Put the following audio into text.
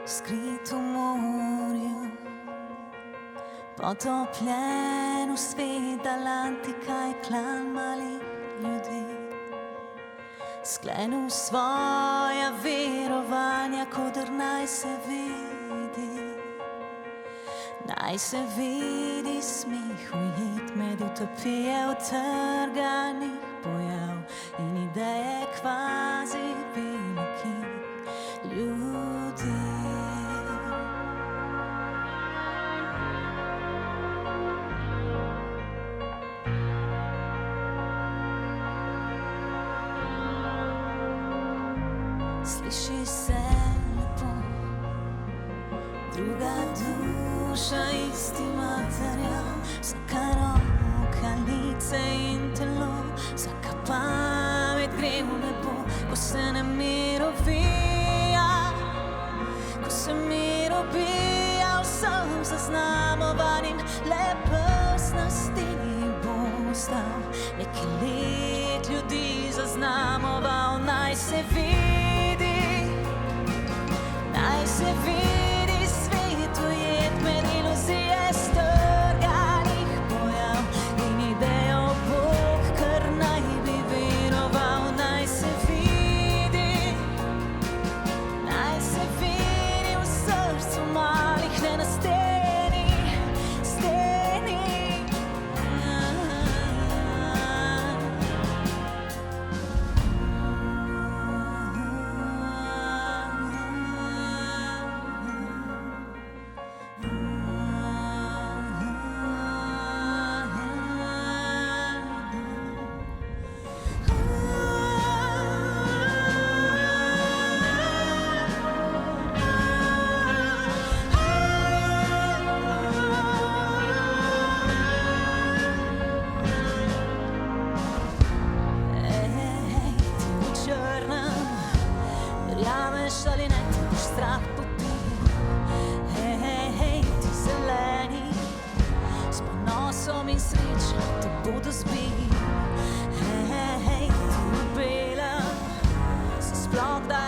Skrit v morju, potopljen v svet Atlantika je klan malih ljudi. Sklenil svoja verovanja, kodr naj se vidi. Naj se vidi smeh ujet med utopije utrganih pojav in ideje kvazi velikih ljudi. Sliši se lepo, druga duša, isti material, vsaka roka, lice in telo, vsaka pamet gre v nebo, ko se nemir ovija, ko se mir obija vsem zaznamovanim, le pes na steni bo ostal, nekaj let ljudi zaznamoval. Naj se vidi, naj se vidi svet ujet med iluzije strganih pojav in idejo Bog, kar naj bi veroval. Naj se vidi v srcu malih, ne na steni, steni. Verjameš ali ne, ti boš strah popil. Hej, ti zeleni, s ponosom in srečo te bodo zbili. Hej, ti v belem, se sploh da